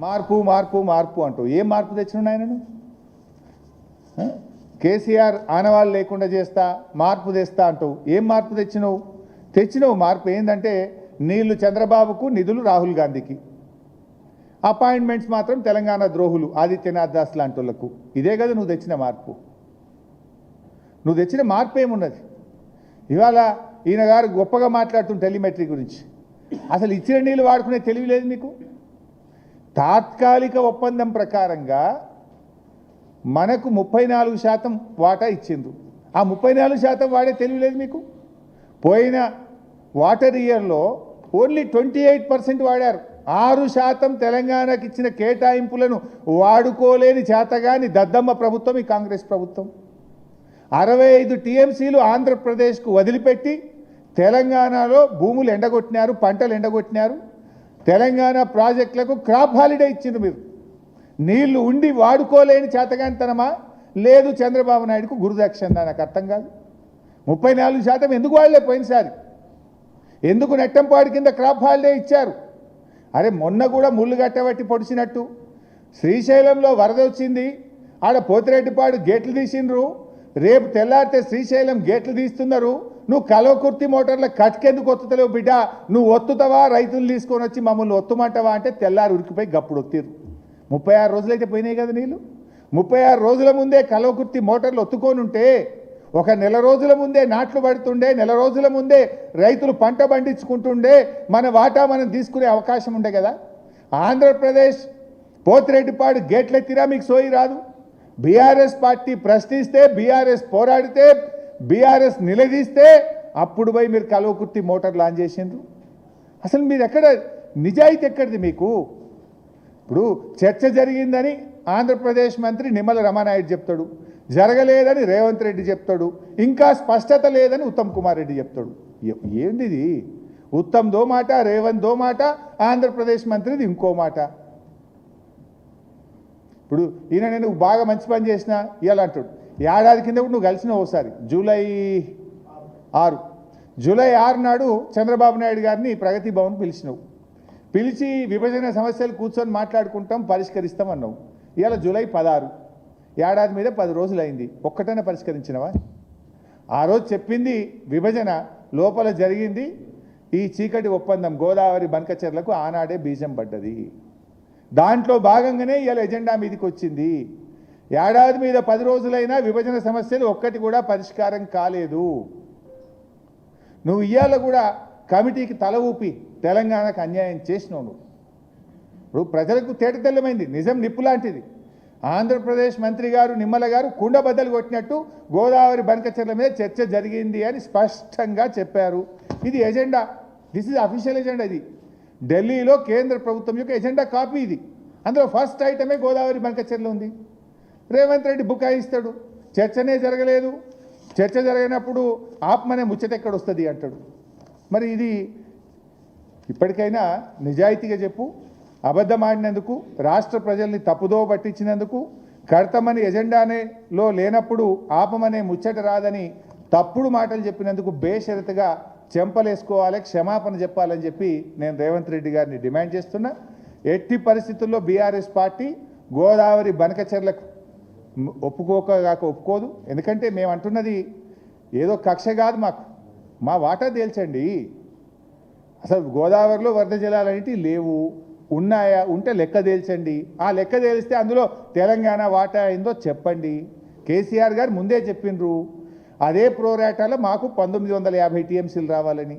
మార్పు మార్పు మార్పు అంటూ ఏం మార్పు తెచ్చినావు ఆయనను? కేసీఆర్ ఆనవాళ్ళు లేకుండా చేస్తా, మార్పు తెస్తా అంటావు. ఏం మార్పు తెచ్చినావు మార్పు ఏంటంటే నీళ్లు చంద్రబాబుకు, నిధులు రాహుల్ గాంధీకి, అపాయింట్మెంట్స్ మాత్రం తెలంగాణ ద్రోహులు ఆదిత్యనాథ్ దాస్ లాంటి వాళ్ళకు. ఇదే కదా నువ్వు తెచ్చిన మార్పు. నువ్వు తెచ్చిన మార్పు ఏమున్నది? ఇవాళ ఈయన గారు గొప్పగా మాట్లాడుతున్న టెలిమెట్రీ గురించి. అసలు ఇచ్చిన నీళ్ళు వాడుకునే తెలివి లేదు మీకు. తాత్కాలిక ఒప్పందం ప్రకారంగా మనకు 34% వాటా ఇచ్చిండ్రు. ఆ 34% వాడే తెలివి లేదు మీకు. పోయిన వాటర్ ఇయర్లో ఓన్లీ 28% వాడారు. 6% తెలంగాణకి ఇచ్చిన కేటాయింపులను వాడుకోలేని చేతగాని దద్దమ్మ ప్రభుత్వం ఈ కాంగ్రెస్ ప్రభుత్వం. 65 టీఎంసీలు ఆంధ్రప్రదేశ్కు వదిలిపెట్టి తెలంగాణలో భూములు ఎండగొట్టినారు, పంటలు ఎండగొట్టినారు. తెలంగాణ ప్రాజెక్టులకు క్రాప్ హాలిడే ఇచ్చిండ్రు మీరు. నీళ్లు ఉండి వాడుకోలేని చేతగానితనమా లేదు చంద్రబాబు నాయుడుకు గురుదక్షిణ? నాకు అర్థం కాదు. 34% ఎందుకు వాడలే పోయినసారి? ఎందుకు నెట్టంపాడు కింద క్రాప్ హాలిడే ఇచ్చారు? అరే మొన్న కూడా ముళ్ళు గట్టబట్టి పొడిచినట్టు శ్రీశైలంలో వరద వచ్చింది, ఆడ పోతిరెడ్డిపాడు గేట్లు తీసిండ్రు. రేపు తెల్లారితే శ్రీశైలం గేట్లు తీస్తున్నారు. నువ్వు కల్వకుర్తి మోటార్ల కట్కెందుకు ఒత్తుతలేవు బిడ్డ? నువ్వు ఒత్తుతావా? రైతులు తీసుకొని వచ్చి మమ్మల్ని ఒత్తుమంటావా అంటే తెల్లారి ఉరికిపోయి గప్పుడు ఒత్తిరు. 36 రోజులైతే పోయినాయి కదా నీళ్ళు. 36 రోజుల ముందే కల్వకుర్తి మోటార్లు ఒత్తుకొని ఉంటే, ఒక నెల రోజుల ముందే నాట్లు పడుతుండే, నెల రోజుల ముందే రైతులు పంట పండించుకుంటుండే, మన వాటా మనం తీసుకునే అవకాశం ఉండే కదా. ఆంధ్రప్రదేశ్ పోతిరెడ్డిపాడు గేట్లెత్తిరా మీకు సోయి రాదు. బీఆర్ఎస్ పార్టీ ప్రశ్నిస్తే, బీఆర్ఎస్ పోరాడితే, బీఆర్ఎస్ నిలదీస్తే అప్పుడు పోయి మీరు కల్వకుర్తి మోటార్ లాంచ్ చేసిండ్రు. అసలు మీరు ఎక్కడ నిజాయితీ ఎక్కడిది మీకు? ఇప్పుడు చర్చ జరిగిందని ఆంధ్రప్రదేశ్ మంత్రి నిమ్మల రమానాయుడు చెప్తాడు, జరగలేదని రేవంత్ రెడ్డి చెప్తాడు, ఇంకా స్పష్టత లేదని ఉత్తమ్ కుమార్ రెడ్డి చెప్తాడు. ఏంటిది? ఉత్తమ్ దో మాట, రేవంత్ దో మాట, ఆంధ్రప్రదేశ్ మంత్రిది ఇంకో మాట. ఇప్పుడు ఈయన నేను బాగా మంచి పని చేసిన ఇవాళ అంటాడు. ఏడాది కింద కూడా నువ్వు కలిసిన ఒకసారి జూలై 6 నాడు చంద్రబాబు నాయుడు గారిని ప్రగతి భవన్ పిలిచినావు. పిలిచి విభజన సమస్యలు కూర్చొని మాట్లాడుకుంటాం, పరిష్కరిస్తాం అన్నావు. ఇవాళ జూలై 16, ఏడాది మీద 10 రోజులు అయింది. ఒక్కటైనా పరిష్కరించినవా? ఆ రోజు చెప్పింది విభజన లోపల జరిగింది. ఈ చీకటి ఒప్పందం గోదావరి బనకచెర్లకు ఆనాడే బీజం పడ్డది. దాంట్లో భాగంగానే ఇవాళ ఎజెండా మీదకి వచ్చింది. ఏడాది మీద 10 రోజులైనా విభజన సమస్యలు ఒక్కటి కూడా పరిష్కారం కాలేదు. నువ్వు ఇవాళ కూడా కమిటీకి తల ఊపి తెలంగాణకు అన్యాయం చేసినావు. నువ్వు ఇప్పుడు ప్రజలకు తేటతెల్లమైంది, నిజం నిప్పు లాంటిది. ఆంధ్రప్రదేశ్ మంత్రి గారు నిమ్మల గారు కుండ బద్దలు కొట్టినట్టు గోదావరి బనకచెర్ల మీద చర్చ జరిగింది అని స్పష్టంగా చెప్పారు. ఇది agenda, this is official agenda. ఇది ఢిల్లీలో కేంద్ర ప్రభుత్వం యొక్క ఎజెండా కాపీ ఇది. అందులో ఫస్ట్ ఐటమే గోదావరి బనకచెర్ల ఉంది. రేవంత్ రెడ్డి బుకాయిస్తాడు, చర్చనే జరగలేదు, చర్చ జరిగినప్పుడు ఆత్మనే ముచ్చట ఎక్కడ వస్తుంది అంటాడు. మరి ఇది ఇప్పటికైనా నిజాయితీగా చెప్పు. అబద్ధం ఆడినందుకు, రాష్ట్ర ప్రజల్ని తప్పుదో పట్టించినందుకు, కడతామని ఎజెండానేలో లేనప్పుడు ఆపమనే ముచ్చట రాదని తప్పుడు మాటలు చెప్పినందుకు బేషరతుగా చెంపలేసుకోవాలి, క్షమాపణ చెప్పాలని చెప్పి నేను రేవంత్ రెడ్డి గారిని డిమాండ్ చేస్తున్నా. ఎట్టి పరిస్థితుల్లో బీఆర్ఎస్ పార్టీ గోదావరి బనకచెర్లకు ఒప్పుకోదు. ఎందుకంటే మేము అంటున్నది ఏదో కక్ష కాదు, మా వాటా తేల్చండి. అసలు గోదావరిలో వరద జలాలన్నిటి లేవు, ఉన్నాయా? ఉంటే లెక్క తేల్చండి. ఆ లెక్క తేలిస్తే అందులో తెలంగాణ వాటా అయిందో చెప్పండి. కేసీఆర్ గారు ముందే చెప్పిండ్రు అదే ప్రోరాటాలో మాకు 1950 టీఎంసీలు రావాలని.